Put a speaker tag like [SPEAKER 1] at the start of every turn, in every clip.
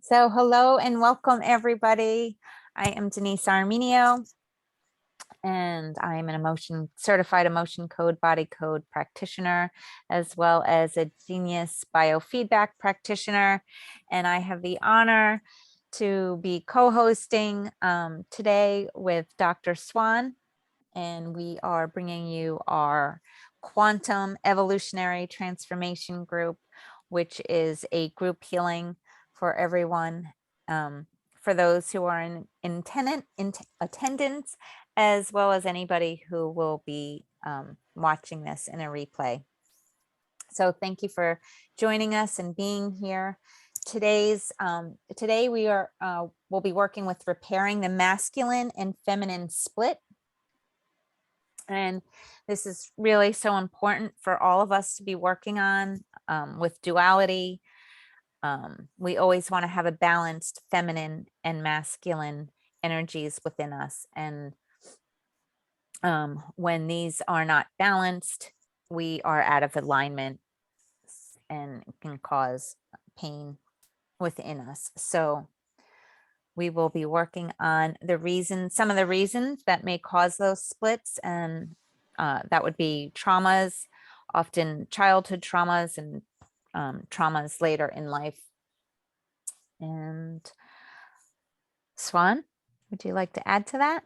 [SPEAKER 1] So hello and welcome everybody. I am Denise Armenio and I am an certified emotion code body code practitioner, as well as a genius biofeedback practitioner. And I have the honor to be co-hosting today with Dr. Swan. And we are bringing you our quantum evolutionary transformation group, which is a group healing for everyone, for those who are in attendance, as well as anybody who will be watching this in a replay. So thank you for joining us and being here. Today we are we'll be working with repairing the masculine and feminine split. And this is really so important for all of us to be working on with duality. We always want to have a balanced feminine and masculine energies within us. And when these are not balanced, we are out of alignment and it can cause pain within us. So we will be working on some of the reasons that may cause those splits, and that would be traumas, often childhood traumas and traumas later in life. And Swan, would you like to add to that?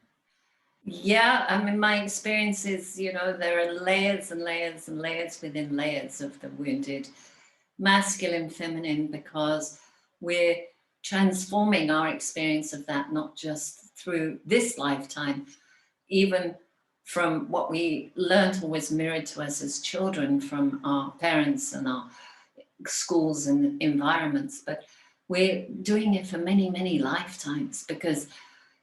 [SPEAKER 2] Yeah, I mean, my experience is, there are layers and layers and layers within layers of the wounded masculine, feminine, because we're transforming our experience of that, not just through this lifetime, even from what we learned or was mirrored to us as children from our parents and our schools and environments, but we're doing it for many, many lifetimes because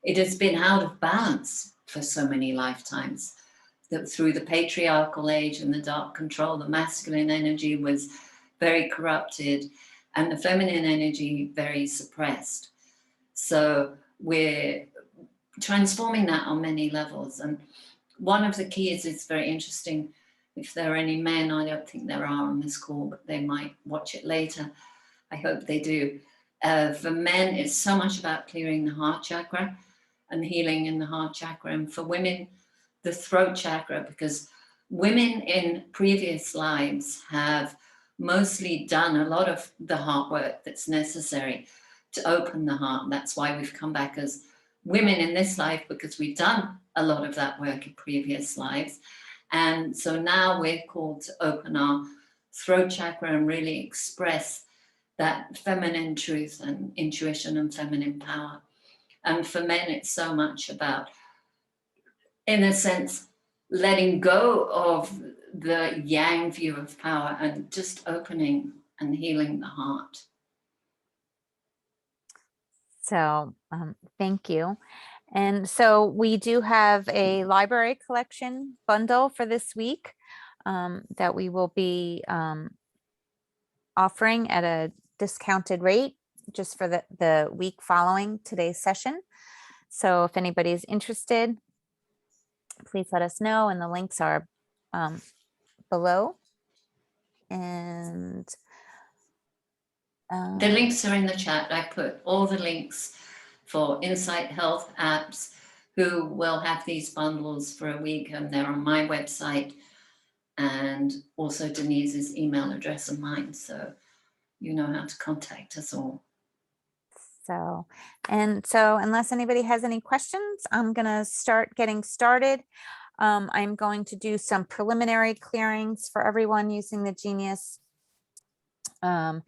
[SPEAKER 2] it has been out of balance for so many lifetimes. That through the patriarchal age and the dark control, the masculine energy was very corrupted and the feminine energy very suppressed. So we're transforming that on many levels. And one of the keys is very interesting. If there are any men, I don't think there are on this call, but they might watch it later. I hope they do. For men, it's so much about clearing the heart chakra and healing in the heart chakra. And for women, the throat chakra, because women in previous lives have mostly done a lot of the heart work that's necessary to open the heart. That's why we've come back as women in this life, because we've done a lot of that work in previous lives. And so now we're called to open our throat chakra and really express that feminine truth and intuition and feminine power. And for men, it's so much about, in a sense, letting go of the yang view of power and just opening and healing the heart.
[SPEAKER 1] So thank you. And so we do have a library collection bundle for this week that we will be offering at a discounted rate just for the week following today's session. So if anybody's interested, please let us know, and the links are below. And
[SPEAKER 2] the links are in the chat. I put all the links for Insight Health apps who will have these bundles for a week, and they're on my website and also Denise's email address and mine, so you know how to contact us all.
[SPEAKER 1] So unless anybody has any questions, I'm going to start getting started. I'm going to do some preliminary clearings for everyone using the Genius. And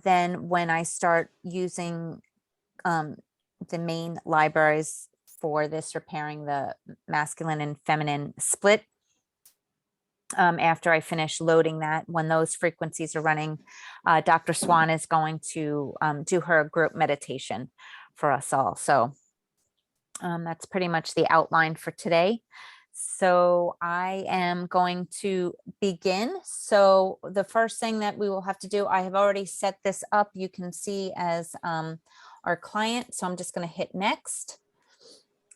[SPEAKER 1] then when I start using the main libraries for this repairing the masculine and feminine split, after I finish loading that, when those frequencies are running, Dr. Swan is going to do her group meditation for us all. So that's pretty much the outline for today. So I am going to begin. So the first thing that we will have to do, I have already set this up, you can see as our client. So I'm just going to hit next.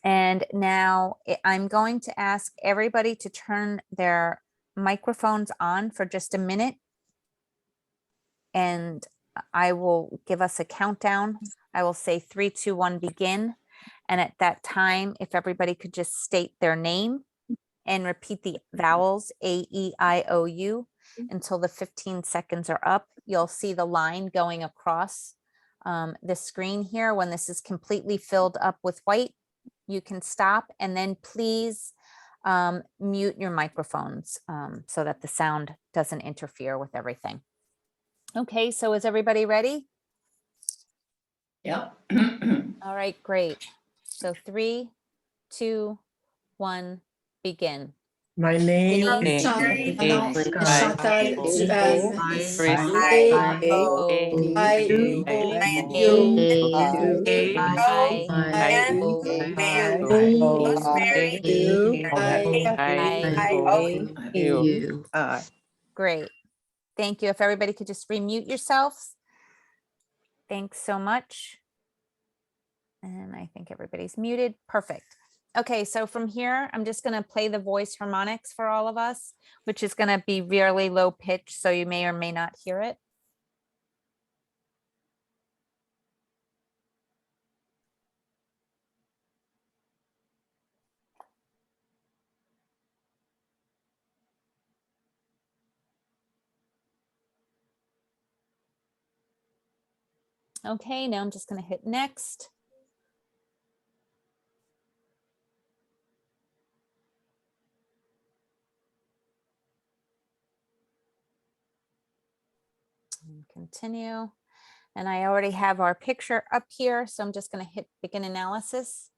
[SPEAKER 1] And now I'm going to ask everybody to turn their microphones on for just a minute. And I will give us a countdown. I will say 3, 2, 1, begin. And at that time, if everybody could just state their name and repeat the vowels A, E, I, O, U until the 15 seconds are up. You'll see the line going across the screen here. When this is completely filled up with white, you can stop, and then please mute your microphones so that the sound doesn't interfere with everything. Okay, so is everybody ready?
[SPEAKER 2] Yep.
[SPEAKER 1] All right, great. So 3, 2, 1, begin.
[SPEAKER 3] My name
[SPEAKER 1] Denise?
[SPEAKER 3] is
[SPEAKER 2] Chantal.
[SPEAKER 1] Great. Thank you. If everybody could just remute yourselves. Thanks so much. And I think everybody's muted. Perfect. Okay, so from here, I'm just going to play the voice harmonics for all of us, which is going to be really low pitch, so you may or may not hear it. Okay, now I'm just going to hit next. And continue. And I already have our picture up here, so I'm just going to hit begin analysis.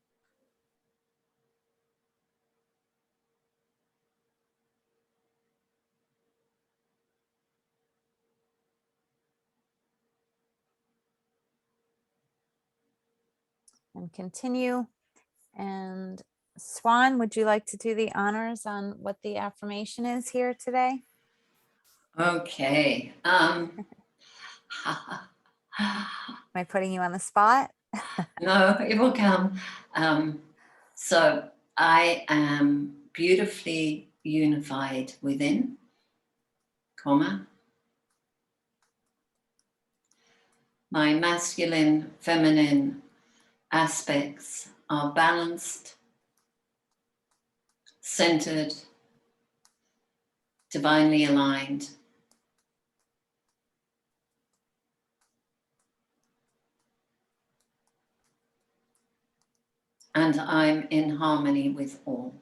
[SPEAKER 1] And continue. And Swan, would you like to do the honors on what the affirmation is here today?
[SPEAKER 2] Okay.
[SPEAKER 1] Am I putting you on the spot?
[SPEAKER 2] No, it will come. So I am beautifully unified within, comma. My masculine, feminine aspects are balanced, centered, divinely aligned. And I'm in harmony with all.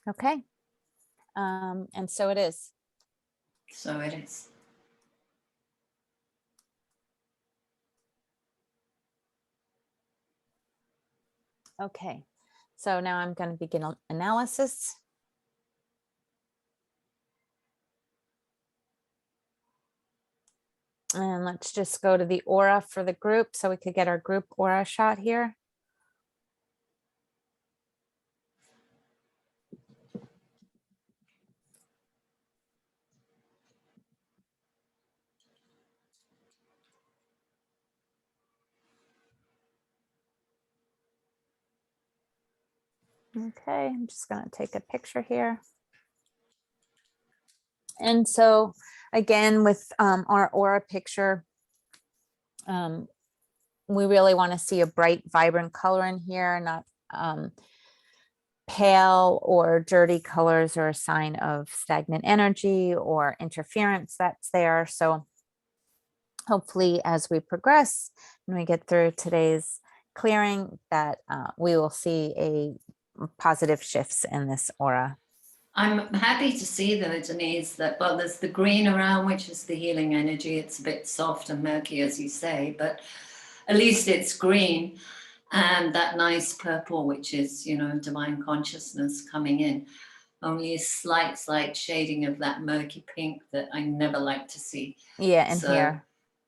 [SPEAKER 1] Okay. And so it is.
[SPEAKER 2] So it is.
[SPEAKER 1] Okay. So now I'm going to begin analysis. And let's just go to the aura for the group so we could get our group aura shot here. Okay, I'm just going to take a picture here. And so again, with our aura picture, we really want to see a bright, vibrant color in here, not pale or dirty colors are a sign of stagnant energy or interference that's there. So hopefully as we progress and we get through today's clearing, that we will see a positive shifts in this aura.
[SPEAKER 2] I'm happy to see though, Denise, that, well, there's the green around, which is the healing energy. It's a bit soft and murky, as you say, but at least it's green. And that nice purple, which is, you know, divine consciousness coming in. Only a slight shading of that murky pink that I never like to see.
[SPEAKER 1] Yeah, and so, here,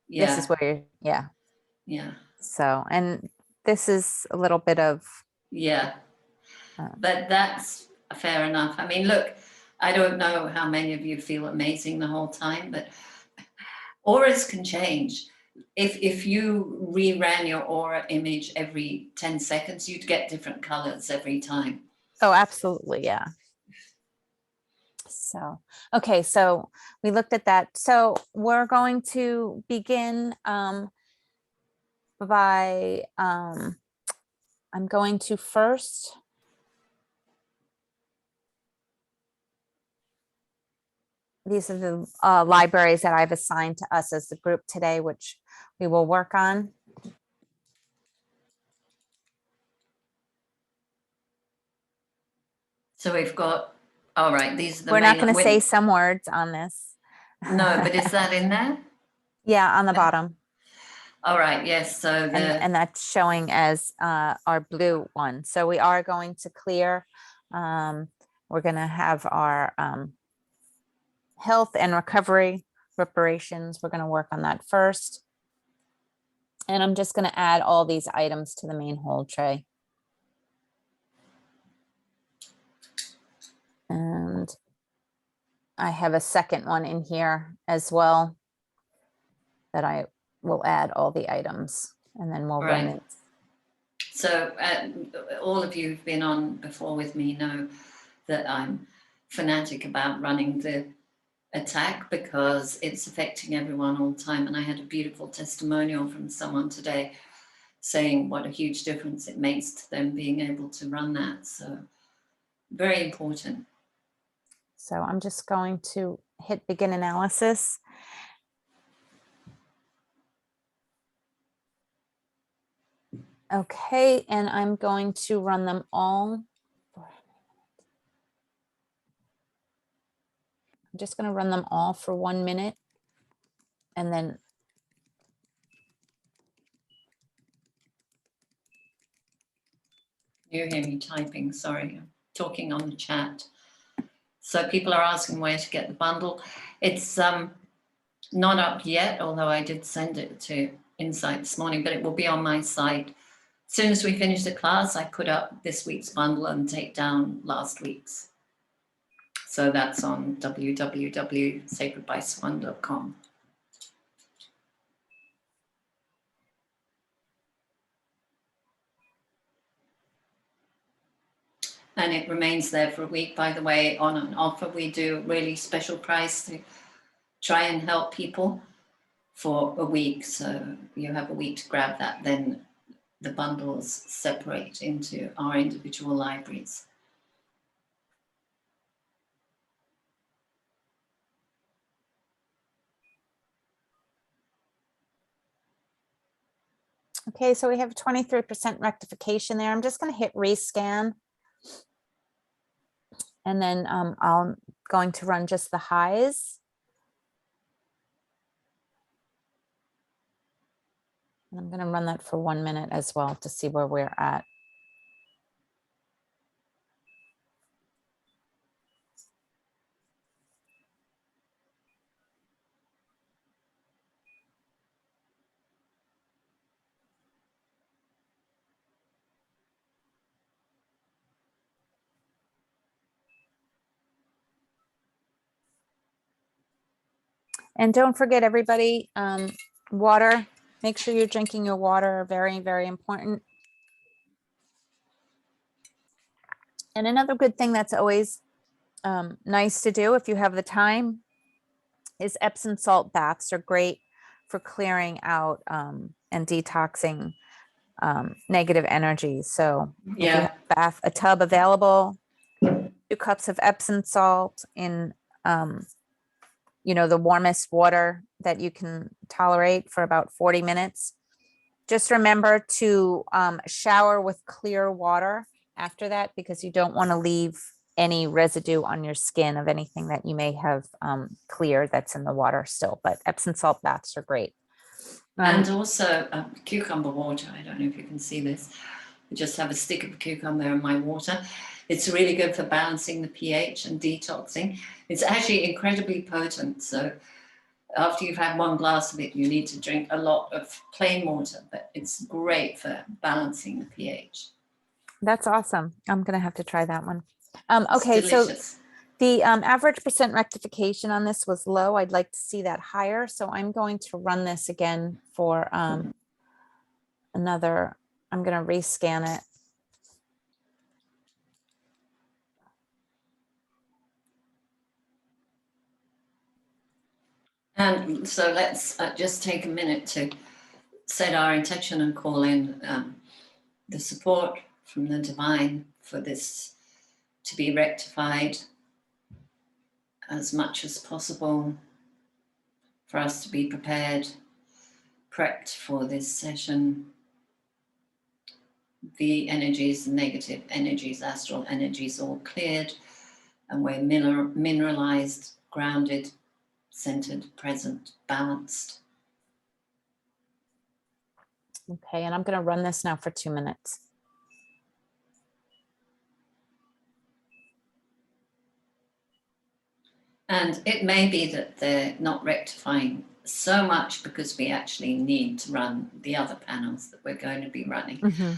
[SPEAKER 2] yeah,
[SPEAKER 1] this is where you're, yeah.
[SPEAKER 2] Yeah.
[SPEAKER 1] So, and this is a little bit of.
[SPEAKER 2] Yeah, but that's fair enough. I mean, look, I don't know how many of you feel amazing the whole time, but auras can change. if you reran your aura image every 10 seconds, you'd get different colors every time.
[SPEAKER 1] Oh, absolutely. Yeah. So, okay. So we looked at that. So we're going to begin by, I'm going to first these are the libraries that I've assigned to us as the group today, which we will work on.
[SPEAKER 2] So we've got, all right, these are the
[SPEAKER 1] We're not
[SPEAKER 2] main.
[SPEAKER 1] going to say some words on this.
[SPEAKER 2] No, but is that in there?
[SPEAKER 1] Yeah, on the bottom.
[SPEAKER 2] All right, yes. So
[SPEAKER 1] And that's showing as our blue one. So we are going to clear. We're going to have our health and recovery reparations. We're going to work on that first. And I'm just going to add all these items to the main hold tray. And I have a second one in here as well that I will add all the items, and then we'll run it.
[SPEAKER 2] So all of you who've been on before with me know that I'm fanatic about running the attack because it's affecting everyone all the time. And I had a beautiful testimonial from someone today saying what a huge difference it makes to them being able to run that. So very important.
[SPEAKER 1] So I'm just going to hit begin analysis. Okay, and I'm going to run them all. I'm just going to run them all for 1 minute, and then
[SPEAKER 2] You hear me typing, sorry, I'm talking on the chat. So people are asking where to get the bundle. It's not up yet, although I did send it to Insight this morning, but it will be on my site. As soon as we finish the class, I put up this week's bundle and take down last week's. So that's on www.sacredbyswan.com. And it remains there for a week. By the way, on an offer, we do a really special price to try and help people for a week. So you have a week to grab that. Then the bundles separate into our individual libraries.
[SPEAKER 1] okay, so we have 23% rectification there. I'm just going to hit rescan. And then I'm going to run just the highs. And I'm going to run that for 1 minute as well to see where we're at. And don't forget, everybody, water. Make sure you're drinking your water. Very, very important. And another good thing that's always nice to do if you have the time is Epsom salt baths are great for clearing out and detoxing negative energy. So if you have a tub available, 2 cups of Epsom salt in the warmest water that you can tolerate for about 40 minutes. Just remember to shower with clear water after that, because you don't want to leave any residue on your skin of anything that you may have cleared that's in the water still. But Epsom salt baths are great.
[SPEAKER 2] And also cucumber water. I don't know if you can see this. I just have a stick of cucumber in my water. It's really good for balancing the pH and detoxing. It's actually incredibly potent. So after you've had 1 glass of it, you need to drink a lot of plain water, but it's great for balancing the pH.
[SPEAKER 1] That's awesome. I'm going to have to try that one. Okay, so The average percent rectification on this was low. I'd like to see that higher. So I'm going to run this again for another, I'm going to rescan it.
[SPEAKER 2] And so let's just take a minute to set our intention and call in the support from the divine for this to be rectified as much as possible, for us to be prepared, prepped for this session. The energies, negative energies, astral energies all cleared, and we're mineralized, grounded, centered, present, balanced.
[SPEAKER 1] Okay, and I'm going to run this now for 2 minutes.
[SPEAKER 2] And it may be that they're not rectifying so much because we actually need to run the other panels that we're going to be running.
[SPEAKER 1] Mm-hmm.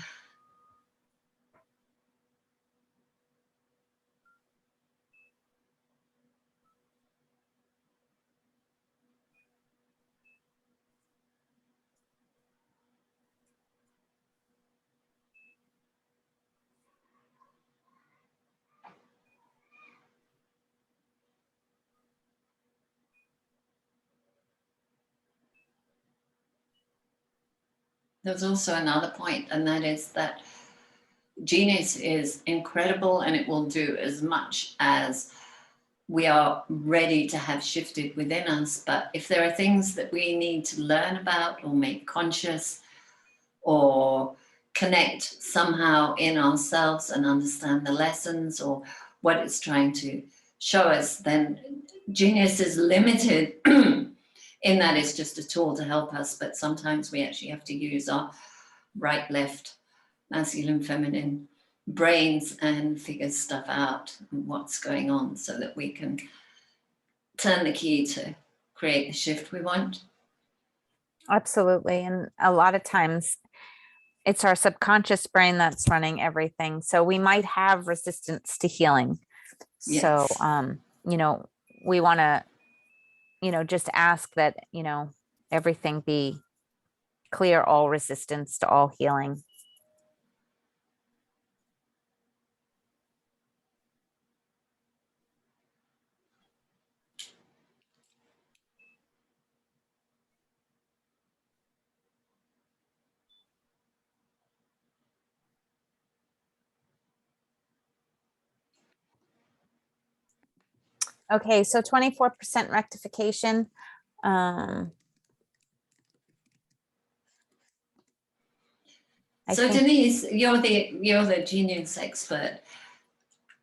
[SPEAKER 2] There's also another point, and that is that genius is incredible, and it will do as much as we are ready to have shifted within us. But if there are things that we need to learn about or make conscious or connect somehow in ourselves and understand the lessons or what it's trying to show us, then genius is limited in that it's just a tool to help us. But sometimes we actually have to use our right, left, masculine, feminine brains and figure stuff out and what's going on so that we can turn the key to create the shift we want.
[SPEAKER 1] Absolutely. And a lot of times it's our subconscious brain that's running everything. So we might have resistance to healing.
[SPEAKER 2] Yes.
[SPEAKER 1] So, we want to, just ask that, everything be clear, all resistance to all healing. Okay, so 24% rectification.
[SPEAKER 2] So Denise, you're the genius expert.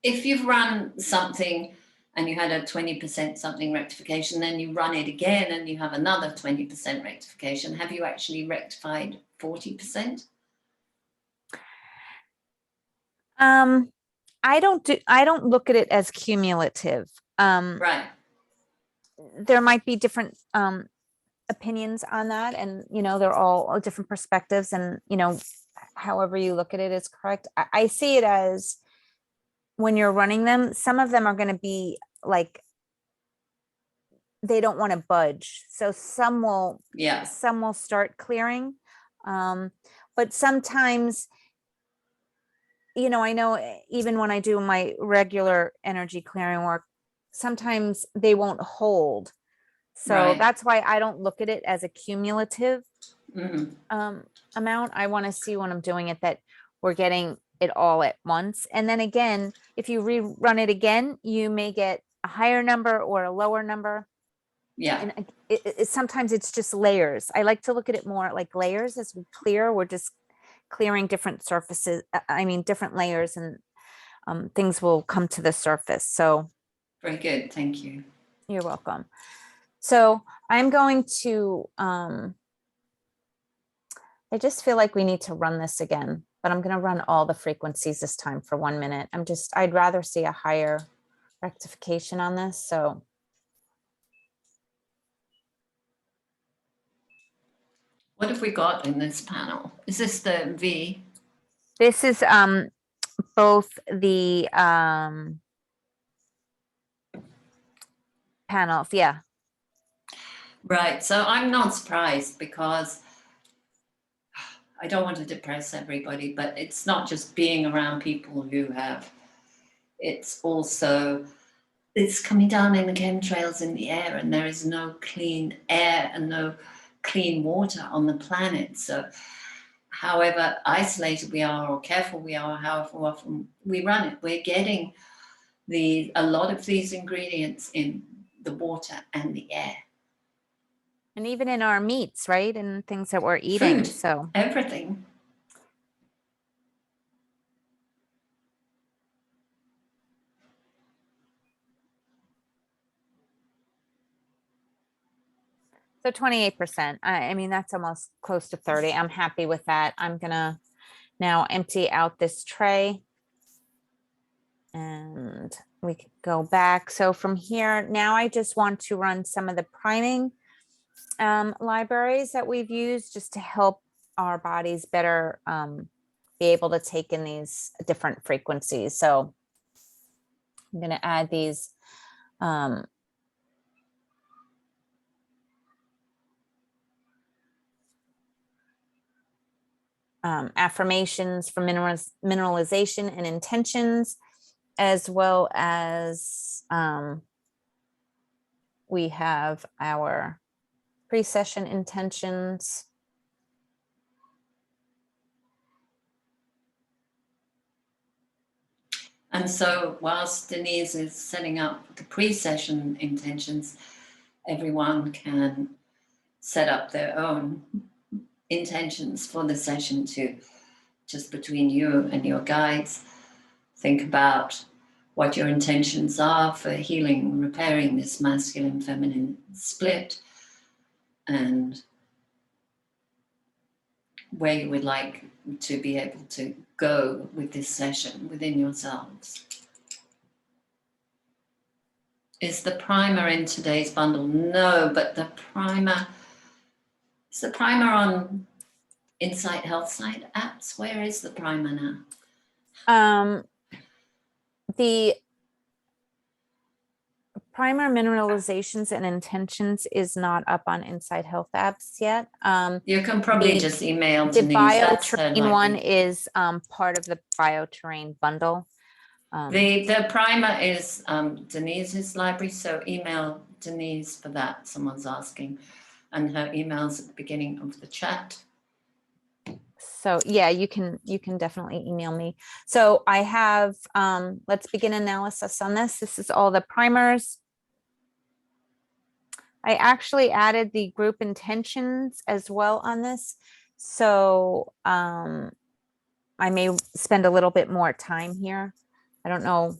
[SPEAKER 2] If you've run something and you had a 20% something rectification, then you run it again and you have another 20% rectification, have you actually rectified 40%?
[SPEAKER 1] I don't look at it as cumulative.
[SPEAKER 2] Right.
[SPEAKER 1] There might be different opinions on that, and they're all different perspectives, and however you look at it is correct. I see it as when you're running them, some of them are going to be like they don't want to budge, so some will start clearing, but sometimes I know even when I do my regular energy clearing work, sometimes they won't hold. So that's why I don't look at it as a cumulative amount. I want to see when I'm doing it that we're getting it all at once. And then again, if you rerun it again, you may get a higher number or a lower number.
[SPEAKER 2] Yeah.
[SPEAKER 1] And sometimes it's just layers. I like to look at it more like layers. As we clear, we're just clearing different surfaces, different layers, and things will come to the surface. So
[SPEAKER 2] very good. Thank you.
[SPEAKER 1] You're welcome. So I'm going to, I just feel like we need to run this again, but I'm going to run all the frequencies this time for 1 minute. I'd rather see a higher rectification on this. So
[SPEAKER 2] what have we got in this panel? Is this the V?
[SPEAKER 1] This is both the panels. Yeah.
[SPEAKER 2] Right. So I'm not surprised because I don't want to depress everybody, but it's not just being around people who have, it's also, it's coming down in the chemtrails in the air, and there is no clean air and no clean water on the planet. So however isolated we are or careful we are, however often we run it, we're getting a lot of these ingredients in the water and the air.
[SPEAKER 1] And even in our meats, right? And things that we're eating.
[SPEAKER 2] Food,
[SPEAKER 1] So
[SPEAKER 2] everything.
[SPEAKER 1] So 28%. I mean, that's almost close to 30. I'm happy with that. I'm gonna now empty out this tray. And we could go back. So from here, now I just want to run some of the priming libraries that we've used just to help our bodies better be able to take in these different frequencies. So I'm going to add these affirmations for mineralization and intentions, as well as we have our pre-session intentions.
[SPEAKER 2] And so whilst Denise is setting up the pre-session intentions, everyone can set up their own intentions for the session too. Just between you and your guides, think about what your intentions are for healing, repairing this masculine feminine split, and where you would like to be able to go with this session within yourselves. Is the primer in today's bundle? No, but the primer, is the primer on Insight Health Site apps? Where is the primer now?
[SPEAKER 1] The primer mineralizations and intentions is not up on Inside Health apps yet.
[SPEAKER 2] You can probably just email
[SPEAKER 1] the
[SPEAKER 2] Denise. That's her
[SPEAKER 1] bioterrain one
[SPEAKER 2] library.
[SPEAKER 1] is part of the bioterrain bundle.
[SPEAKER 2] The primer is Denise's library, so email Denise for that. Someone's asking, and her email's at the beginning of the chat.
[SPEAKER 1] So yeah, you can definitely email me. So I have, let's begin analysis on this. This is all the primers. I actually added the group intentions as well on this. So I may spend a little bit more time here. I don't know.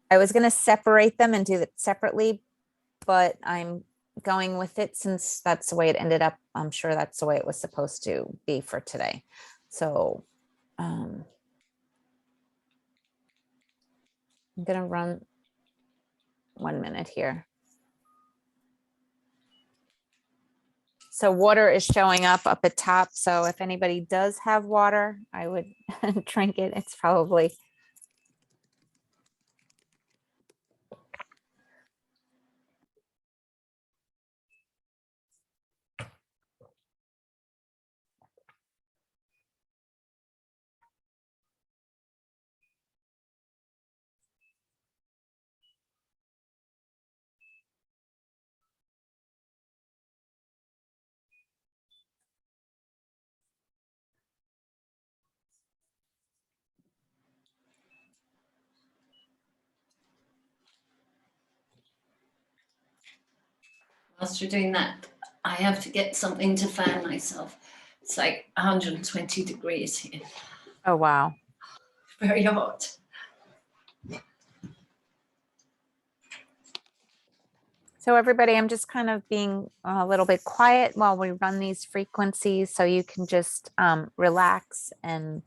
[SPEAKER 1] I was going to separate them and do it separately, but I'm going with it since that's the way it ended up. I'm sure that's the way it was supposed to be for today. So I'm going to run 1 minute here. So water is showing up at top. So if anybody does have water, I would drink it. It's probably
[SPEAKER 2] Whilst you're doing that, I have to get something to fan myself. It's like 120 degrees here.
[SPEAKER 1] oh wow.
[SPEAKER 2] Very hot.
[SPEAKER 1] So everybody, I'm just kind of being a little bit quiet while we run these frequencies so you can just relax and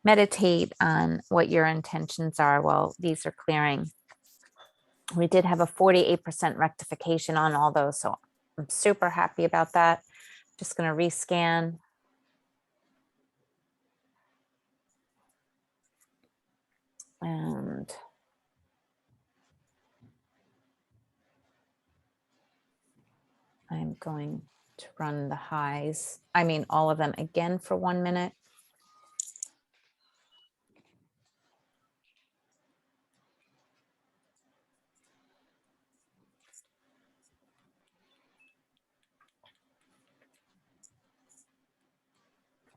[SPEAKER 1] meditate on what your intentions are while these are clearing. We did have a 48% rectification on all those, so I'm super happy about that. Just going to rescan. And I'm going to run the highs, I mean, all of them again for 1 minute.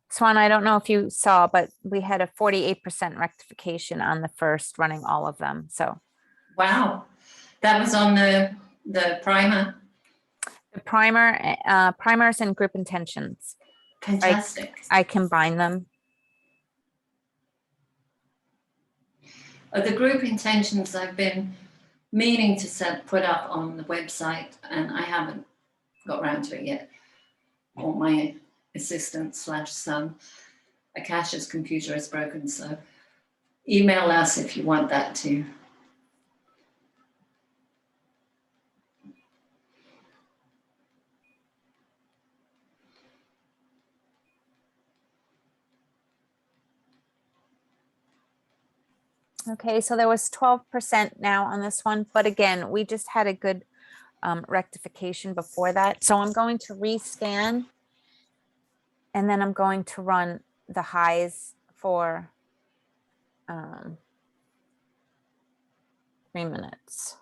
[SPEAKER 1] Swan, I don't know if you saw, but we had a 48% rectification on the first running all of them. So
[SPEAKER 2] Wow. That was on the primer.
[SPEAKER 1] the primers and group intentions,
[SPEAKER 2] Fantastic.
[SPEAKER 1] I combine them.
[SPEAKER 2] The group intentions I've been meaning to put up on the website, and I haven't got around to it yet. Or my assistant / son, Akasha's computer is broken, so email us if you want that too.
[SPEAKER 1] Okay, so there was 12% now on this one, but again, we just had a good rectification before that. So I'm going to rescan, and then I'm going to run the highs for 3 minutes.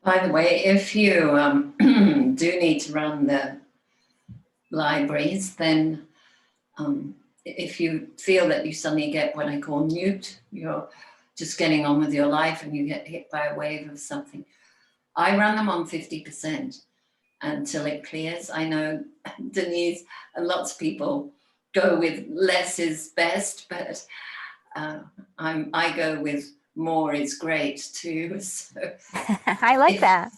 [SPEAKER 2] By the way, if you do need to run the libraries, then if you feel that you suddenly get what I call newt, you're just getting on with your life and you get hit by a wave of something, I run them on 50% until it clears. I know Denise and lots of people go with less is best, but I go with more is great too. So
[SPEAKER 1] I like that.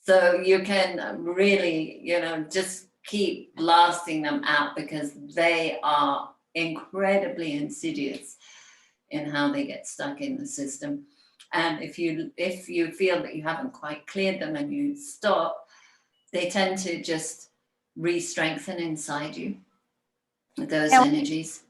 [SPEAKER 2] So you can really, just keep blasting them out, because they are incredibly insidious in how they get stuck in the system. And if you feel that you haven't quite cleared them and you stop, they tend to just re-strengthen inside you, those
[SPEAKER 1] Now,
[SPEAKER 2] energies.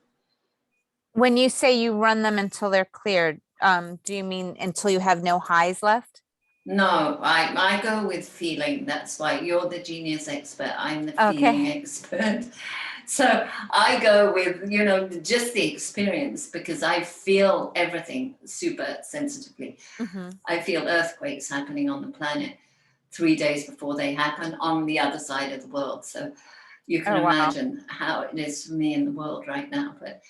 [SPEAKER 1] when you say you run them until they're cleared, do you mean until you have no highs left?
[SPEAKER 2] No, I go with feeling. That's why you're the genius expert. I'm the feeling expert. So I go with, just the experience, because I feel everything super sensitively.
[SPEAKER 1] Mm-hmm.
[SPEAKER 2] I feel earthquakes happening on the planet 3 days before they happen on the other side of the world. So you can imagine how it is for me in the world right now. But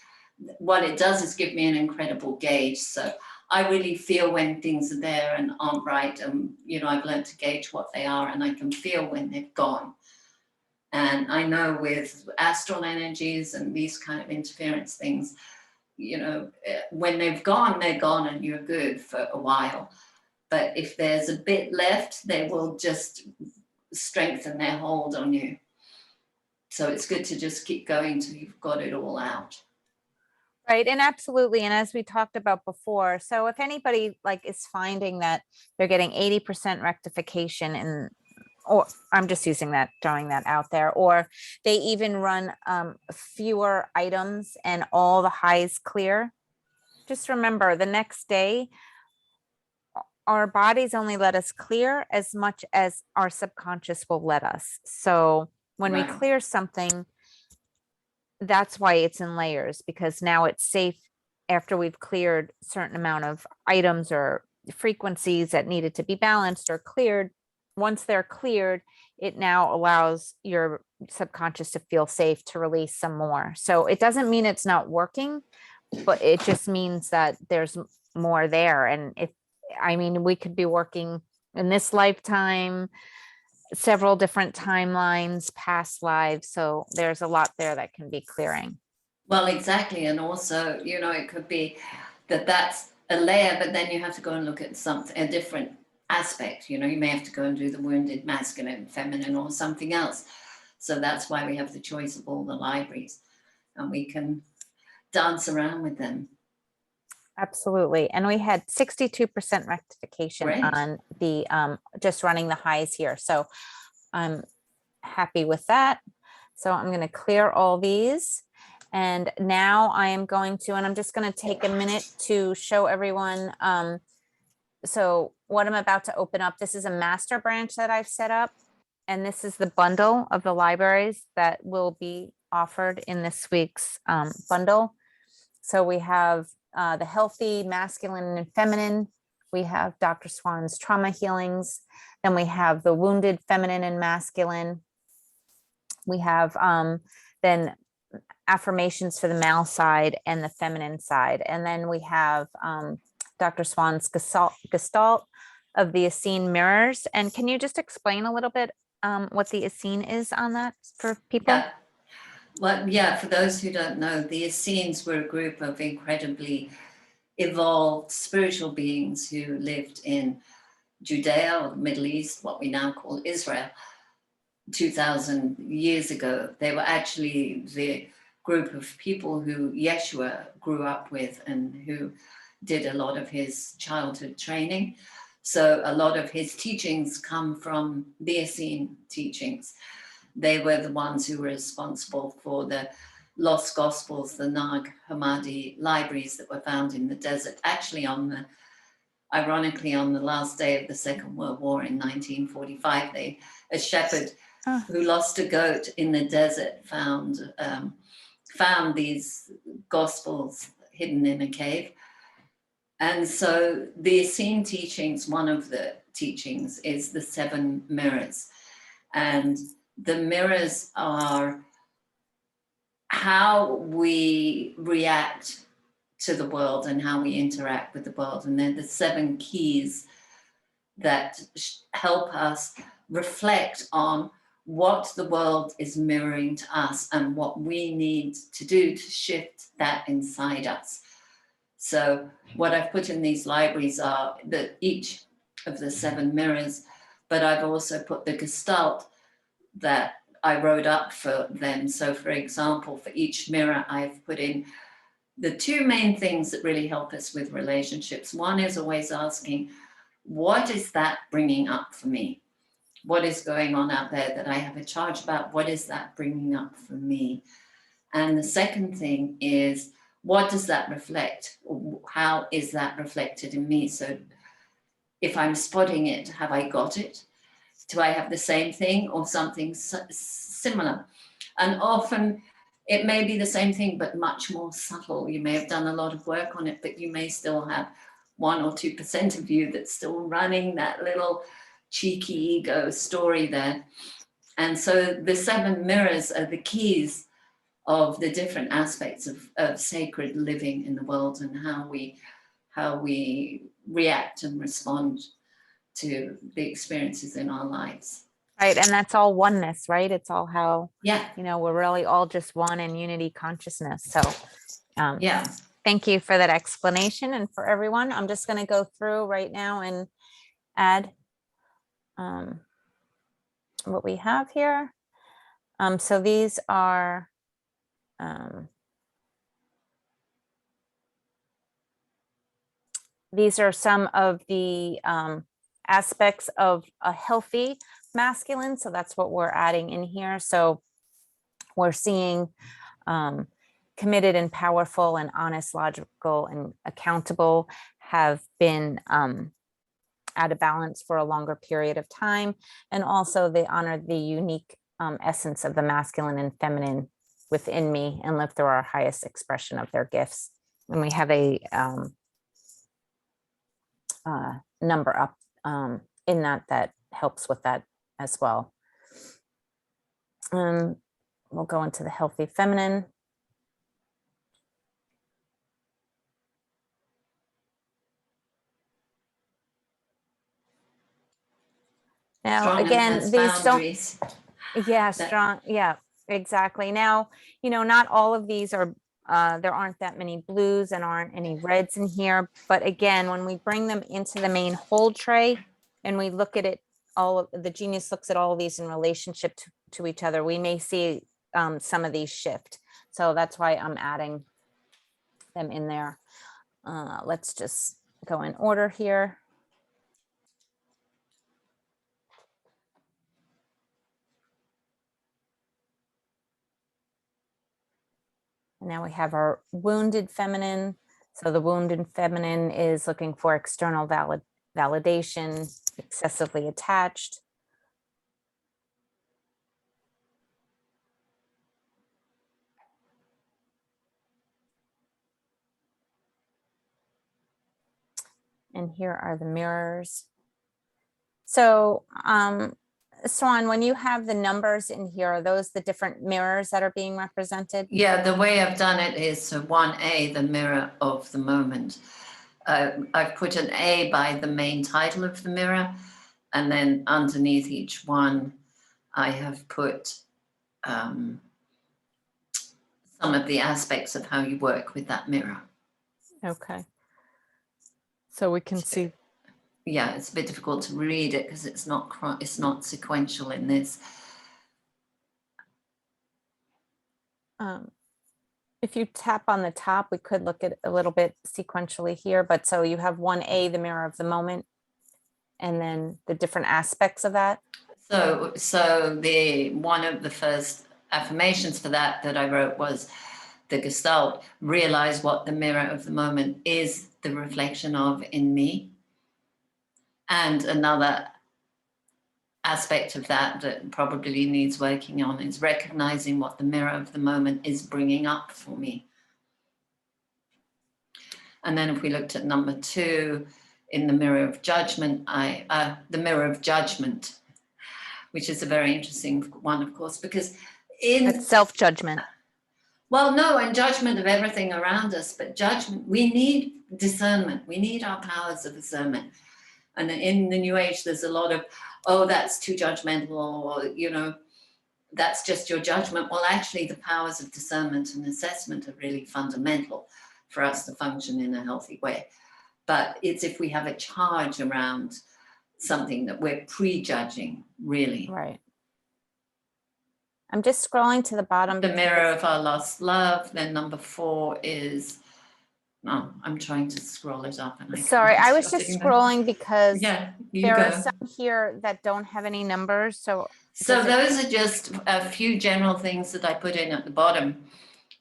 [SPEAKER 2] what it does is give me an incredible gauge. So I really feel when things are there and aren't right. I've learned to gauge what they are, and I can feel when they've gone. And I know with astral energies and these kind of interference things, when they've gone, they're gone and you're good for a while. But if there's a bit left, they will just strengthen their hold on you. So it's good to just keep going till you've got it all out.
[SPEAKER 1] Right. And absolutely. And as we talked about before, so if anybody is finding that they're getting 80% rectification, or I'm just throwing that out there, or they even run fewer items and all the highs clear, just remember the next day, our bodies only let us clear as much as our subconscious will let us. So when we clear something, that's why it's in layers, because now it's safe after we've cleared a certain amount of items or frequencies that needed to be balanced or cleared. Once they're cleared, it now allows your subconscious to feel safe to release some more. So it doesn't mean it's not working, but it just means that there's more there. And we could be working in this lifetime several different timelines, past lives. So there's a lot there that can be clearing.
[SPEAKER 2] Well, exactly. And also, you know, it could be that that's a layer, but then you have to go and look at something, a different aspect. You know, you may have to go and do the wounded masculine, feminine, or something else. So that's why we have the choice of all the libraries, and we can dance around with them.
[SPEAKER 1] Absolutely. And we had 62% rectification
[SPEAKER 2] Great.
[SPEAKER 1] on the just running the highs here. So I'm happy with that. So I'm going to clear all these. And now I am going to, and I'm just going to take a minute to show everyone. So what I'm about to open up, this is a master branch that I've set up. And this is the bundle of the libraries that will be offered in this week's bundle. So we have the healthy masculine and feminine. We have Dr. Swan's trauma healings. Then we have the wounded feminine and masculine. We have then affirmations for the male side and the feminine side. And then we have Dr. Swan's gestalt of the Essene mirrors. And can you just explain a little bit what the Essene is on that for people?
[SPEAKER 2] Yeah. Well, yeah, for those who don't know, the Essenes were a group of incredibly evolved spiritual beings who lived in Judea or the Middle East, what we now call Israel, 2000 years ago. They were actually the group of people who Yeshua grew up with and who did a lot of his childhood training. So a lot of his teachings come from the Essene teachings. They were the ones who were responsible for the lost gospels, the Nag Hammadi libraries that were found in the desert, actually ironically on the last day of the Second World War in 1945. A shepherd who lost a goat in the desert found these gospels hidden in a cave. And so the Essene teachings, one of the teachings is the 7 mirrors. And the mirrors are how we react to the world and how we interact with the world. And they're the 7 keys that help us reflect on what the world is mirroring to us and what we need to do to shift that inside us. So what I've put in these libraries are each of the 7 mirrors, but I've also put the gestalt that I wrote up for them. So for example, for each mirror, I've put in the 2 main things that really help us with relationships. One is always asking, what is that bringing up for me? What is going on out there that I have a charge about? What is that bringing up for me? And the second thing is, what does that reflect? How is that reflected in me? So if I'm spotting it, have I got it? Do I have the same thing or something similar? And often it may be the same thing, but much more subtle. You may have done a lot of work on it, but you may still have 1 or 2% of you that's still running that little cheeky ego story there. And so the 7 mirrors are the keys of the different aspects of sacred living in the world and how we react and respond to the experiences in our lives.
[SPEAKER 1] Right. And that's all oneness, right? It's all how,
[SPEAKER 2] Yeah.
[SPEAKER 1] we're really all just one in unity consciousness. So
[SPEAKER 2] Yeah.
[SPEAKER 1] thank you for that explanation. And for everyone, I'm just going to go through right now and add what we have here. So these are some of the aspects of a healthy masculine. So that's what we're adding in here. So we're seeing committed and powerful and honest, logical and accountable have been out of balance for a longer period of time. And also they honor the unique essence of the masculine and feminine within me and live through our highest expression of their gifts. And we have a number up in that helps with that as well. We'll go into the healthy feminine. Now,
[SPEAKER 2] Strong and
[SPEAKER 1] again,
[SPEAKER 2] has
[SPEAKER 1] these don't,
[SPEAKER 2] boundaries.
[SPEAKER 1] yeah,
[SPEAKER 2] That-
[SPEAKER 1] strong, yeah, exactly. Now, not all of these are, there aren't that many blues and aren't any reds in here. But again, when we bring them into the main hold tray and we look at it, the Genius looks at all of these in relationship to each other, we may see some of these shift. So that's why I'm adding them in there. Let's just go in order here. And now we have our wounded feminine. So the wounded feminine is looking for external validation, excessively attached. And here are the mirrors. So Swan, when you have the numbers in here, are those the different mirrors that are being represented?
[SPEAKER 2] Yeah, the way I've done it is 1A, the mirror of the moment. I've put an A by the main title of the mirror, and then underneath each one, I have put some of the aspects of how you work with that mirror.
[SPEAKER 1] Okay. So we can see.
[SPEAKER 2] Yeah, it's a bit difficult to read it because it's not sequential in this.
[SPEAKER 1] If you tap on the top, we could look at a little bit sequentially here, but so you have 1A, the mirror of the moment, and then the different aspects of that.
[SPEAKER 2] So the one of the first affirmations for that I wrote was the Gestalt, realize what the mirror of the moment is the reflection of in me. And another aspect of that probably needs working on is recognizing what the mirror of the moment is bringing up for me. And then if we looked at number 2 in the mirror of judgment, the mirror of judgment, which is a very interesting one, of course, because
[SPEAKER 1] It's self-judgment.
[SPEAKER 2] Well, no, and judgment of everything around us, but judgment, we need discernment. We need our powers of discernment. And in the New Age, there's a lot of, oh, that's too judgmental, or, that's just your judgment. Well, actually, the powers of discernment and assessment are really fundamental for us to function in a healthy way. But it's if we have a charge around something that we're prejudging, really.
[SPEAKER 1] Right. I'm just scrolling to the bottom.
[SPEAKER 2] The mirror of our lost love. Then number 4 is, no, I'm trying to scroll it up. And
[SPEAKER 1] Sorry, I was just scrolling because there are some here that don't have any numbers. So
[SPEAKER 2] those are just a few general things that I put in at the bottom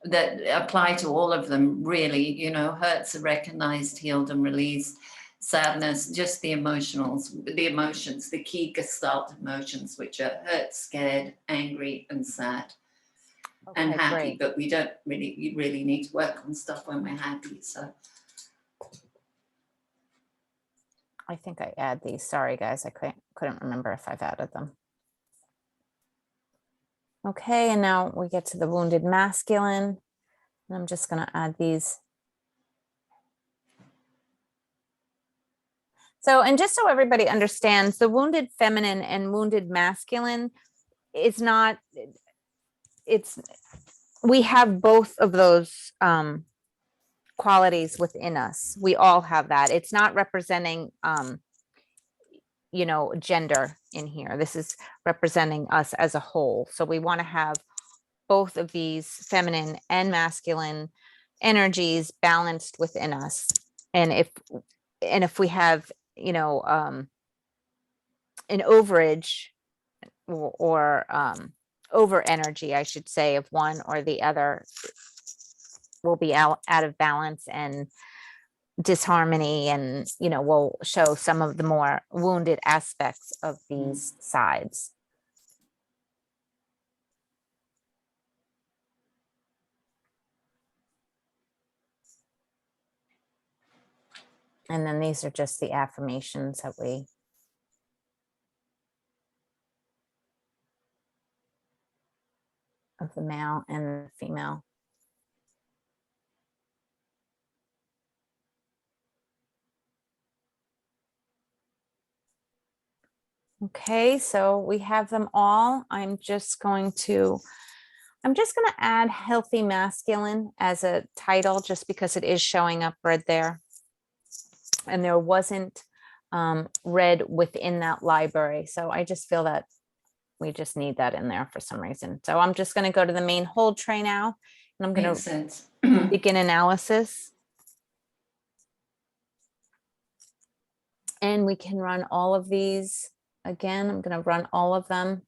[SPEAKER 2] that apply to all of them, really. Hurts are recognized, healed, and released. Sadness, just the emotions, the key Gestalt emotions, which are hurt, scared, angry, and sad. And happy,
[SPEAKER 1] great.
[SPEAKER 2] but we really need to work on stuff when we're happy. So
[SPEAKER 1] I think I add these. Sorry, guys, I couldn't remember if I've added them. Okay, and now we get to the wounded masculine. And I'm just going to add these. So, and just so everybody understands, the wounded feminine and wounded masculine is not, we have both of those qualities within us. We all have that. It's not representing, gender in here. This is representing us as a whole. So we want to have both of these feminine and masculine energies balanced within us. And if we have, an overage or over energy, I should say, of one or the other, will be out of balance and disharmony, and will show some of the more wounded aspects of these sides. And then these are just the affirmations that of the male and the female. Okay, so we have them all. I'm just going to add healthy masculine as a title just because it is showing up red there. And there wasn't red within that library. So I just feel that we just need that in there for some reason. So I'm just going to go to the main hold tray now, and I'm going
[SPEAKER 2] Makes
[SPEAKER 1] to
[SPEAKER 2] sense.
[SPEAKER 1] begin analysis. And we can run all of these again. I'm going to run all of them.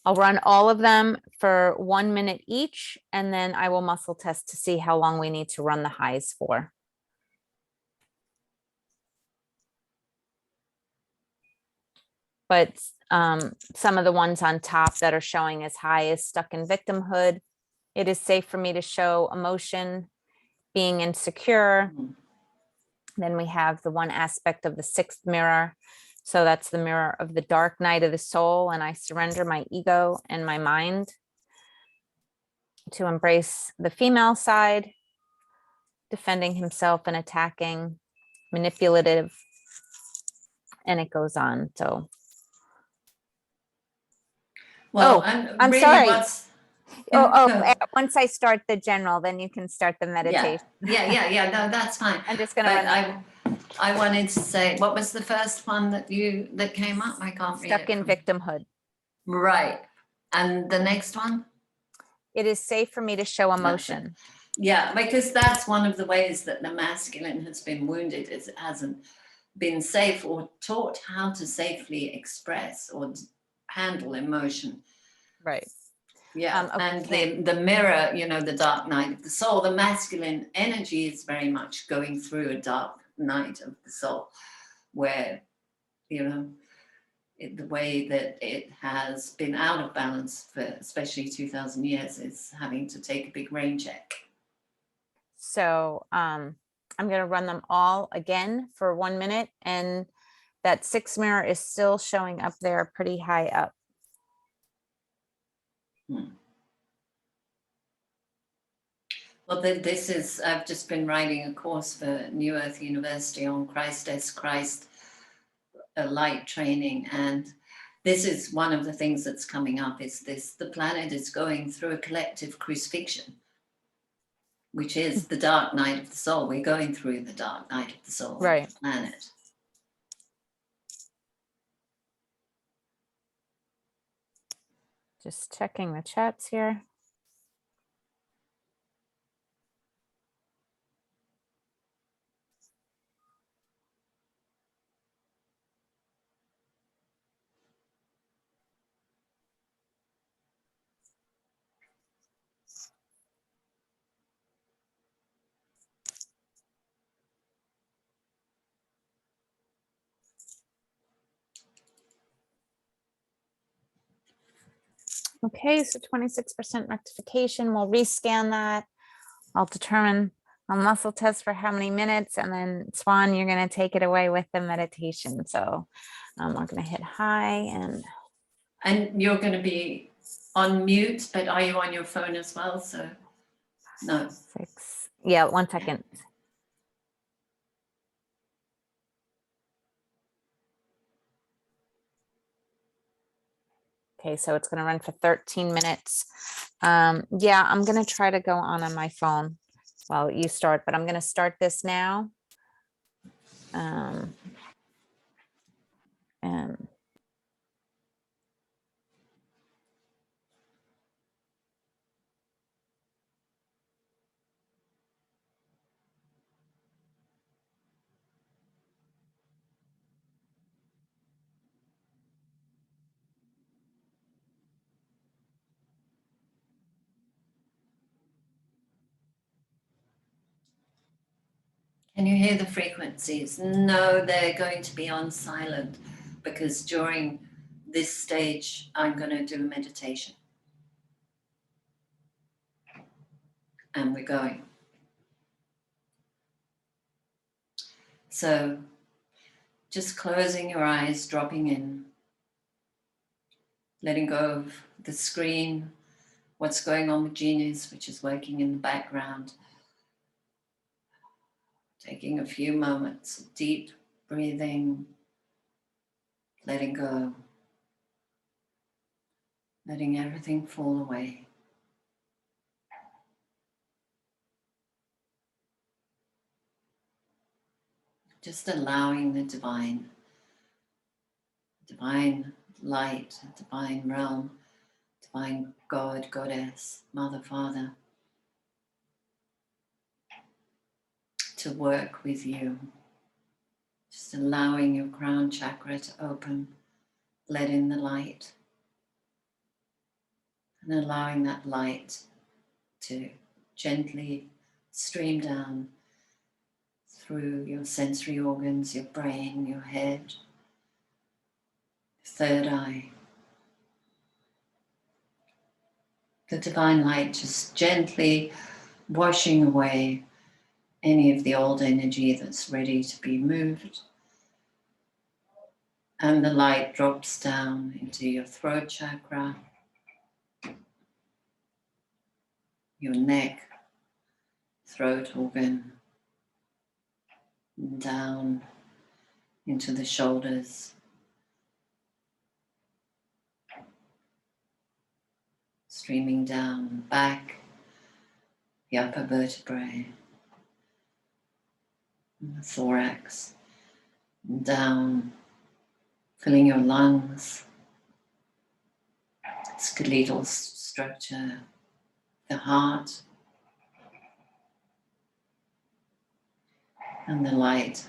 [SPEAKER 1] I'll run all of them for 1 minute each, and then I will muscle test to see how long we need to run the highs for. But some of the ones on top that are showing as high as stuck in victimhood, it is safe for me to show emotion, being insecure. Then we have the one aspect of the sixth mirror. So that's the mirror of the dark night of the soul. And I surrender my ego and my mind to embrace the female side, defending himself and attacking, manipulative, and it goes on. So,
[SPEAKER 2] Well,
[SPEAKER 1] I'm
[SPEAKER 2] really
[SPEAKER 1] sorry. Once I start the general, then you can start the meditation.
[SPEAKER 2] Yeah. No, that's fine.
[SPEAKER 1] I'm just going to
[SPEAKER 2] But
[SPEAKER 1] run
[SPEAKER 2] I wanted to say, what was the first one that came up? I can't read it.
[SPEAKER 1] stuck in victimhood.
[SPEAKER 2] Right. And the next one?
[SPEAKER 1] It is safe for me to show emotion.
[SPEAKER 2] Yeah, because that's one of the ways that the masculine has been wounded, is it hasn't been safe or taught how to safely express or handle emotion.
[SPEAKER 1] Right.
[SPEAKER 2] Yeah, and the mirror, the dark night of the soul, the masculine energy is very much going through a dark night of the soul, where, the way that it has been out of balance for especially 2,000 years is having to take a big rain check.
[SPEAKER 1] So I'm going to run them all again for 1 minute, and that sixth mirror is still showing up there pretty high up.
[SPEAKER 2] Well, I've just been writing a course for New Earth University on Christ as Christ, a light training. And this is one of the things that's coming up is the planet is going through a collective crucifixion, which is the dark night of the soul. We're going through the dark night of the soul of the planet.
[SPEAKER 1] Just checking the chats here. Okay, so 26% rectification. We'll rescan that. I'll determine a muscle test for how many minutes, and then Swan, you're going to take it away with the meditation. So we're going to hit high,
[SPEAKER 2] and you're going to be on mute, but are you on your phone as well? So no.
[SPEAKER 1] 6. Yeah, 1 second. Okay, so it's going to run for 13 minutes. Yeah, I'm going to try to go on my phone while you start, but I'm going to start this now. And
[SPEAKER 2] Can you hear the frequencies? No, they're going to be on silent because during this stage, I'm going to do a meditation. And we're going. So just closing your eyes, dropping in, letting go of the screen, what's going on with Genius, which is working in the background. Taking a few moments of deep breathing, letting go, letting everything fall away. Just allowing the divine light, divine realm, divine God, Goddess, Mother, Father, to work with you. Just allowing your crown chakra to open, let in the light, and allowing that light to gently stream down through your sensory organs, your brain, your head, third eye. The divine light just gently washing away any of the old energy that's ready to be moved. And the light drops down into your throat chakra, your neck, throat organ, and down into the shoulders, streaming down back, the upper vertebrae, and the thorax, and down, filling your lungs, skeletal structure, the heart, and the light,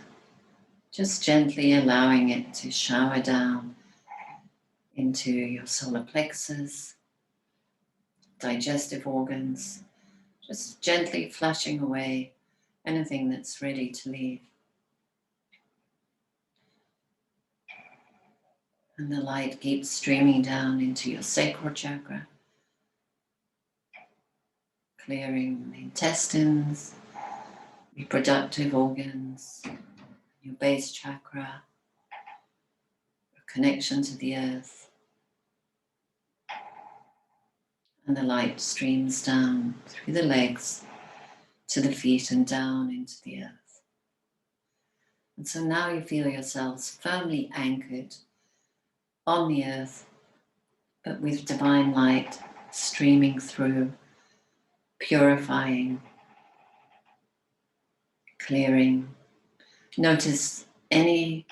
[SPEAKER 2] just gently allowing it to shower down into your solar plexus, digestive organs, just gently flushing away anything that's ready to leave. And the light keeps streaming down into your sacral chakra, clearing the intestines, reproductive organs, your base chakra, your connection to the earth. And the light streams down through the legs to the feet and down into the earth. And so now you feel yourselves firmly anchored on the earth, but with divine light streaming through, purifying, clearing. Notice any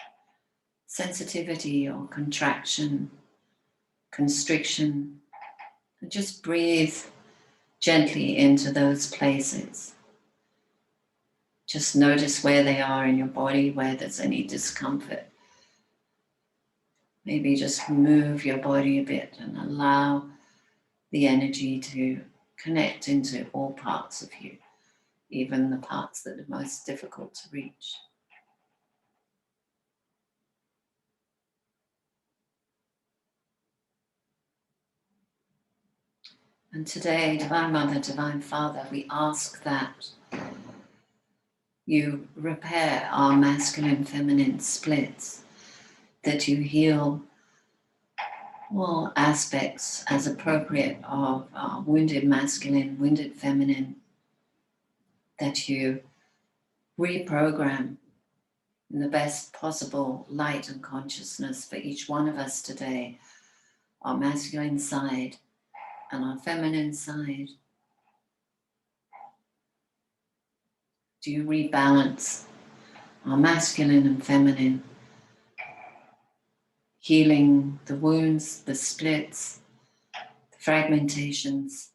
[SPEAKER 2] sensitivity or contraction, constriction, and just breathe gently into those places. Just notice where they are in your body, where there's any discomfort. Maybe just move your body a bit and allow the energy to connect into all parts of you, even the parts that are most difficult to reach. And today, Divine Mother, Divine Father, we ask that you repair our masculine, feminine splits, that you heal all aspects as appropriate of our wounded masculine, wounded feminine, that you reprogram in the best possible light and consciousness for each one of us today, our masculine side and our feminine side. Do you rebalance our masculine and feminine, healing the wounds, the splits, the fragmentations,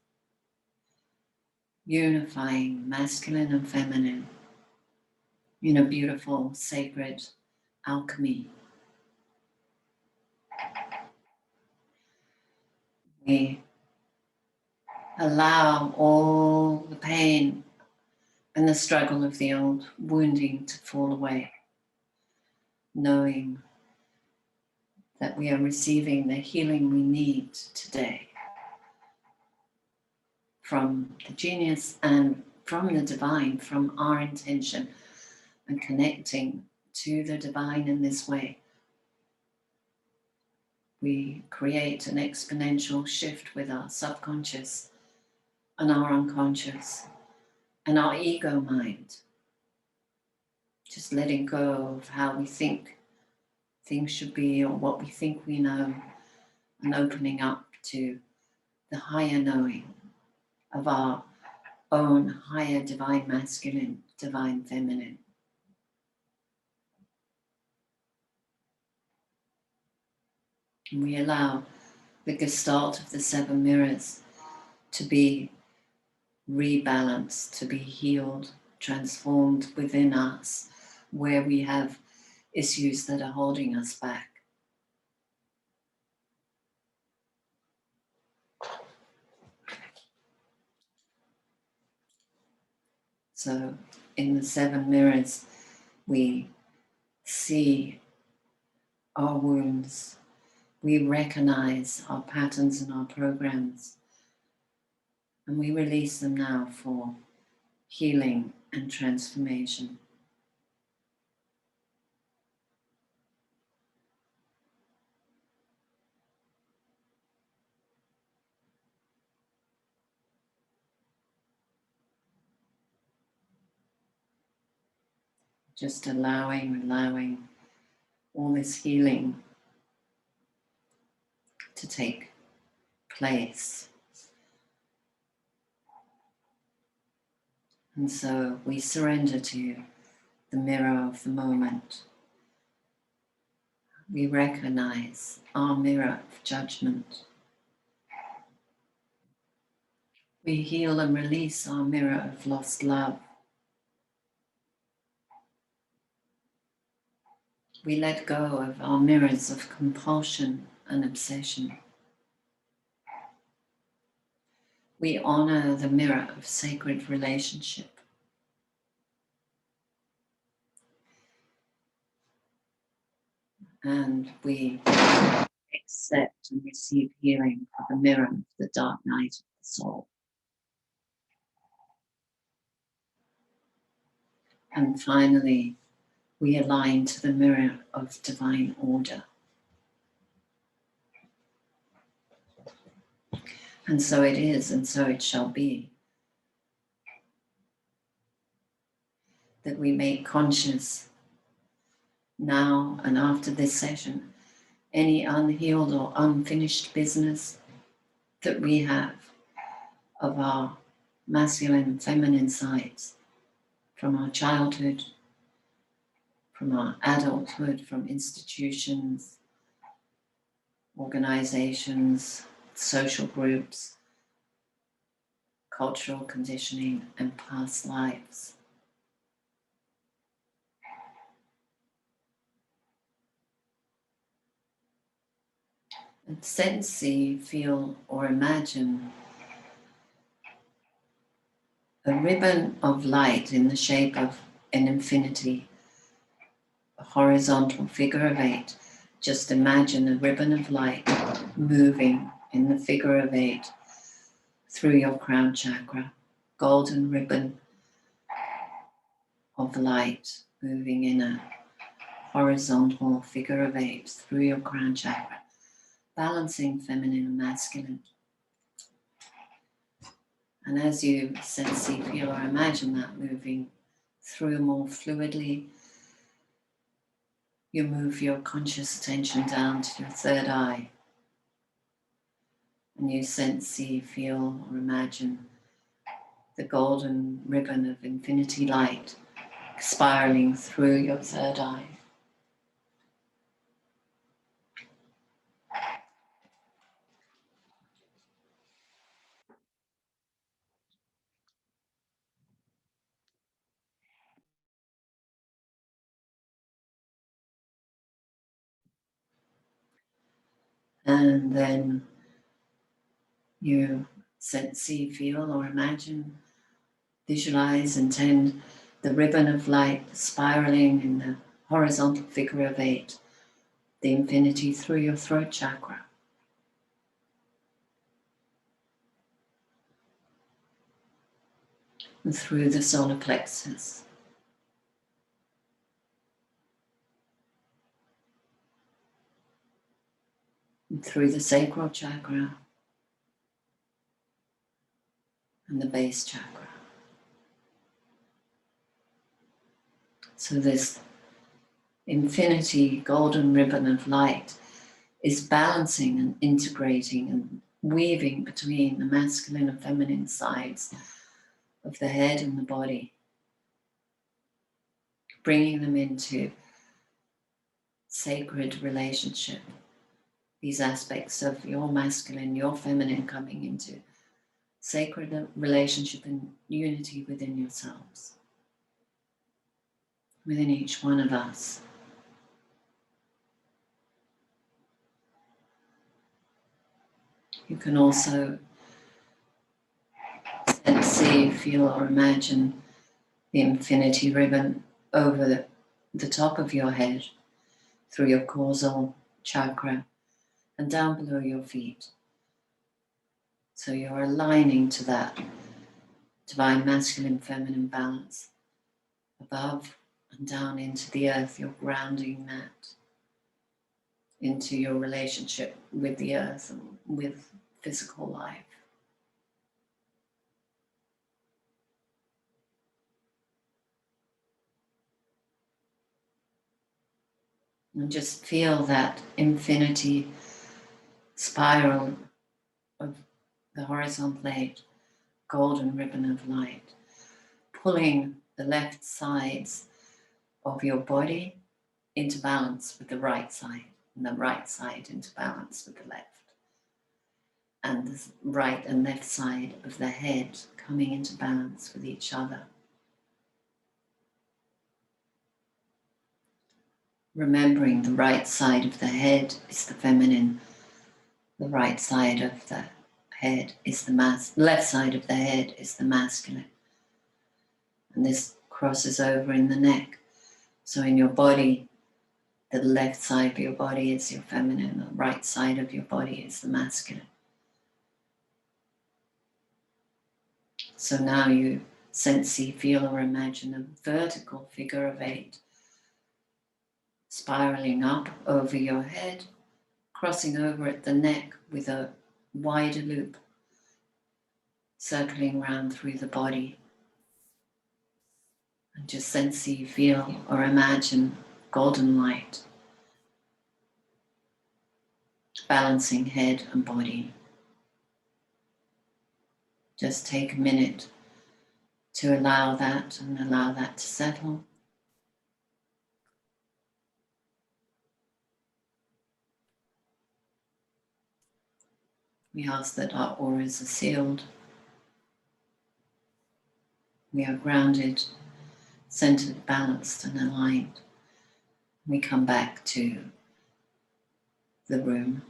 [SPEAKER 2] unifying masculine and feminine in a beautiful, sacred alchemy. We allow all the pain and the struggle of the old wounding to fall away, knowing that we are receiving the healing we need today from the genius and from the divine, from our intention and connecting to the divine in this way. We create an exponential shift with our subconscious and our unconscious and our ego mind. Just letting go of how we think things should be, or what we think we know, and opening up to the higher knowing of our own higher divine masculine, divine feminine. And we allow the gestalt of the 7 mirrors to be rebalanced, to be healed, transformed within us, where we have issues that are holding us back. So in the 7 mirrors, we see our wounds, we recognize our patterns and our programs, and we release them now for healing and transformation. Just allowing all this healing to take place. And so we surrender to the mirror of the moment. We recognize our mirror of judgment. We heal and release our mirror of lost love. We let go of our mirrors of compulsion and obsession. We honor the mirror of sacred relationship. And we accept and receive healing for the mirror of the dark night of the soul. And finally, we align to the mirror of divine order. And so it is, and so it shall be, that we make conscious now and after this session any unhealed or unfinished business that we have of our masculine and feminine sides from our childhood, from our adulthood, from institutions, organizations, social groups, cultural conditioning, and past lives. And sense, see, feel, or imagine a ribbon of light in the shape of an infinity, a horizontal figure of 8. Just imagine a ribbon of light moving in the figure of 8 through your crown chakra, golden ribbon of light moving in a horizontal figure of 8 through your crown chakra, balancing feminine and masculine. And as you sense, see, feel, or imagine that moving through more fluidly, you move your conscious attention down to your third eye. And you sense, see, feel, or imagine the golden ribbon of infinity light spiraling through your third eye. And then you sense, see, feel, or imagine, visualize, intend the ribbon of light spiraling in the horizontal figure of 8, the infinity through your throat chakra. And through the solar plexus. And through the sacral chakra and the base chakra. So this infinity golden ribbon of light is balancing and integrating and weaving between the masculine and feminine sides of the head and the body, bringing them into sacred relationship. These aspects of your masculine, your feminine coming into sacred relationship and unity within yourselves, within each one of us. You can also see, feel, or imagine the infinity ribbon over the top of your head, through your causal chakra, and down below your feet. So you're aligning to that divine masculine feminine balance above and down into the earth. You're grounding that into your relationship with the earth and with physical life. And just feel that infinity spiral of the horizon plate, golden ribbon of light, pulling the left sides of your body into balance with the right side, and the right side into balance with the left, and the right and left side of the head coming into balance with each other. Remembering the right side of the head is the feminine, the right side of the head is the left side of the head is the masculine. And this crosses over in the neck. So in your body, the left side of your body is your feminine, the right side of your body is the masculine. So now you sense, see, feel, or imagine a vertical figure of 8 spiraling up over your head, crossing over at the neck with a wider loop, circling around through the body. And just sense, see, feel, or imagine golden light balancing head and body. Just take a minute to allow that to settle. We ask that our auras are sealed. We are grounded, centered, balanced, and aligned. We come back to the room.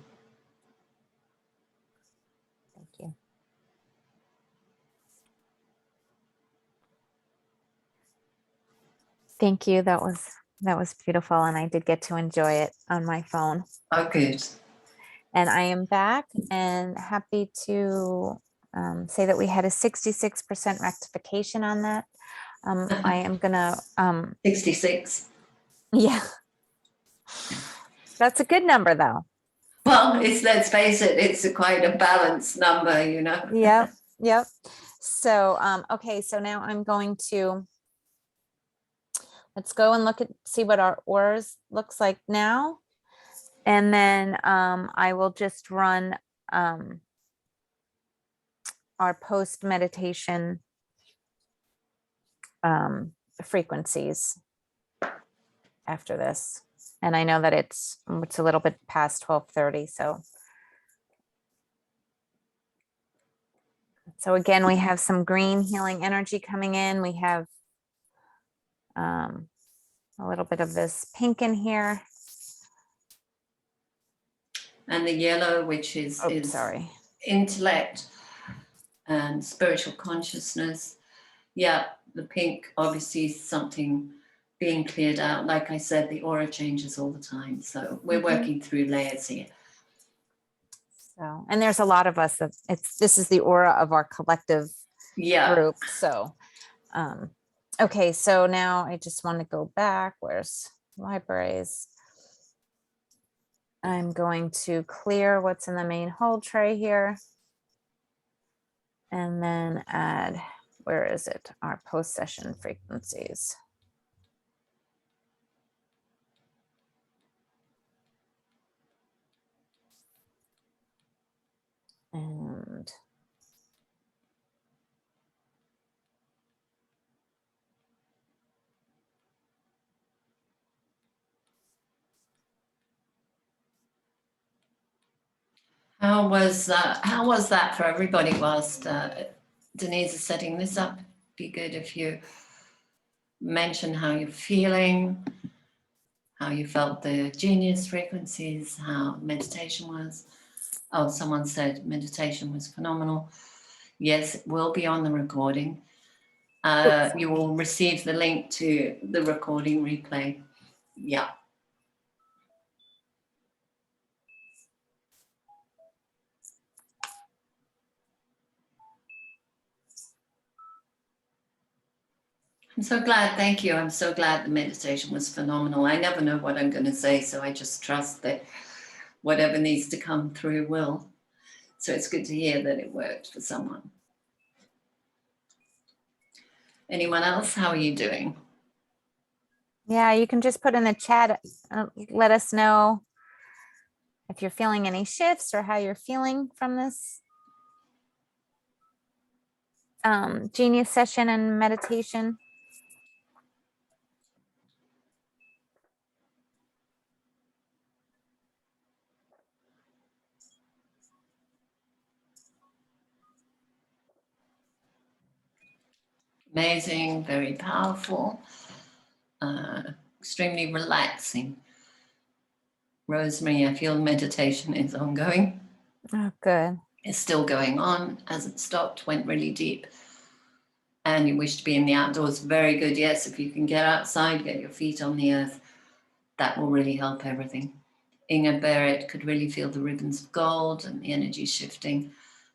[SPEAKER 1] Thank you. Thank you. That was beautiful, and I did get to enjoy it on my phone.
[SPEAKER 2] Oh, good.
[SPEAKER 1] And I am back and happy to say that we had a 66% rectification on that. I am gonna
[SPEAKER 2] 66.
[SPEAKER 1] yeah. That's a good number though.
[SPEAKER 2] Well, let's face it, it's quite a balanced number, you know.
[SPEAKER 1] Yep. So okay, so now I'm going to let's go and see what our auras looks like now. And then I will just run our post meditation frequencies after this. And I know that it's a little bit past 12:30. So again, we have some green healing energy coming in. We have a little bit of this pink in here.
[SPEAKER 2] And the yellow, which is intellect and spiritual consciousness. Yeah, the pink obviously is something being cleared out. Like I said, the aura changes all the time. So we're working through layers here.
[SPEAKER 1] So, and there's a lot of us that this is the aura of our collective group. So, okay, so now I just want to go back. Where's libraries? I'm going to clear what's in the main hold tray here. And then add, where is it? Our post session frequencies.
[SPEAKER 2] How was that for everybody whilst Denise is setting this up? Be good if you mention how you're feeling, how you felt the genius frequencies, how meditation was. Oh, someone said meditation was phenomenal. Yes, it will be on the recording. You will receive the link to the recording replay. Yeah. I'm so glad. Thank you. I'm so glad the meditation was phenomenal. I never know what I'm going to say, so I just trust that whatever needs to come through will. So it's good to hear that it worked for someone. Anyone else? How are you doing?
[SPEAKER 1] Yeah, you can just put in the chat, let us know if you're feeling any shifts or how you're feeling from this genius session and meditation.
[SPEAKER 2] Amazing, very powerful, extremely relaxing. Rosemary, I feel meditation is ongoing.
[SPEAKER 1] Oh, good.
[SPEAKER 2] It's still going on, hasn't stopped, went really deep. And you wish to be in the outdoors, very good. Yes, if you can get outside, get your feet on the earth, that will really help everything. Inga Barrett could really feel the ribbons of gold and the energy shifting,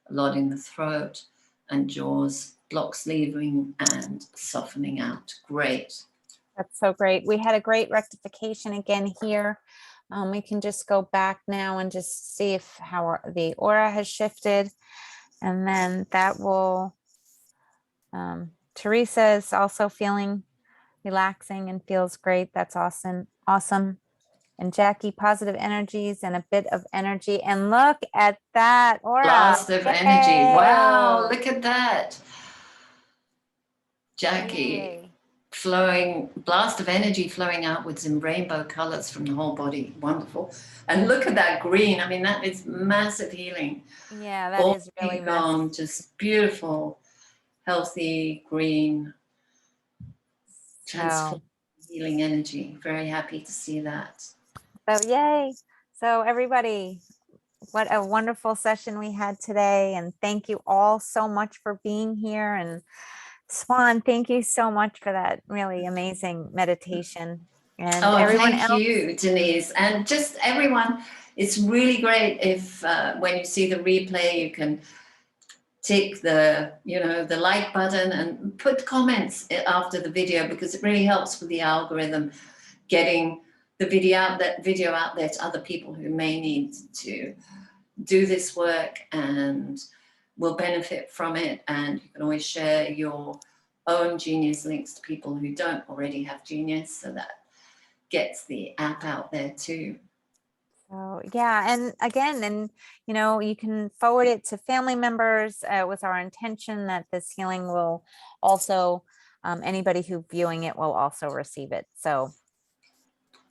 [SPEAKER 2] a lot in the throat and jaws, blocks leaving and softening out. Great.
[SPEAKER 1] That's so great. We had a great rectification again here. We can just go back now and just see if how the aura has shifted. And then that will, Teresa is also feeling relaxing and feels great. That's awesome. Awesome. And Jackie, positive energies and a bit of energy. And look at that aura.
[SPEAKER 2] Blast of energy. Wow, look at that. Jackie.
[SPEAKER 1] Yay.
[SPEAKER 2] Flowing, blast of energy flowing outwards in rainbow colors from the whole body. Wonderful. And look at that green. I mean, that is massive healing.
[SPEAKER 1] Yeah, that
[SPEAKER 2] All
[SPEAKER 1] is really
[SPEAKER 2] gone, just beautiful, healthy, green, transform healing energy. Very happy to see that.
[SPEAKER 1] So yay. So everybody, what a wonderful session we had today. And thank you all so much for being here. And Swan, thank you so much for that really amazing meditation. And everyone
[SPEAKER 2] thank
[SPEAKER 1] else.
[SPEAKER 2] you, Denise. And just everyone, it's really great if when you see the replay, you can tick the like button and put comments after the video, because it really helps with the algorithm getting the video out there to other people who may need to do this work and will benefit from it. And you can always share your own Genius links to people who don't already have Genius, so that gets the app out there too.
[SPEAKER 1] So yeah, and again, and you can forward it to family members with our intention that this healing will also, anybody who viewing it will also receive it. So.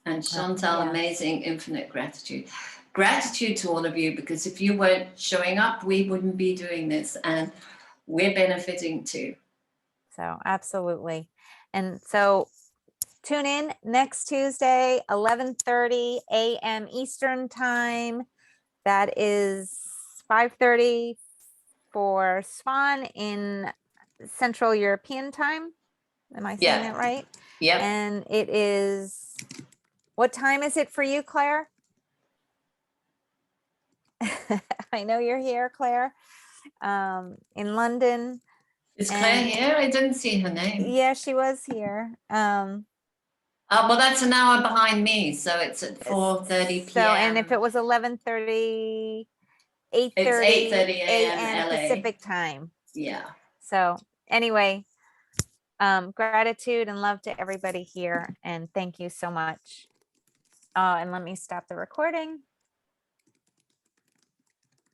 [SPEAKER 2] And Chantal, yeah. Amazing, infinite gratitude. Gratitude to all of you, because if you weren't showing up, we wouldn't be doing this, and we're benefiting too.
[SPEAKER 1] So absolutely. And so tune in next Tuesday, 11:30 a.m. Eastern time. That is 5:30 for Swan in Central European time. Am I saying that right?
[SPEAKER 2] Yeah.
[SPEAKER 1] And it is, what time is it for you, Claire? I know you're here, Claire, in London.
[SPEAKER 2] Is Claire here? I didn't see her name.
[SPEAKER 1] Yeah, she was here.
[SPEAKER 2] Well, that's an hour behind me, so it's at 4:30 p.m.
[SPEAKER 1] So, and if it was 11:30, 8:30 a.m. Pacific time.
[SPEAKER 2] Yeah.
[SPEAKER 1] So anyway, gratitude and love to everybody here, and thank you so much. And let me stop the recording.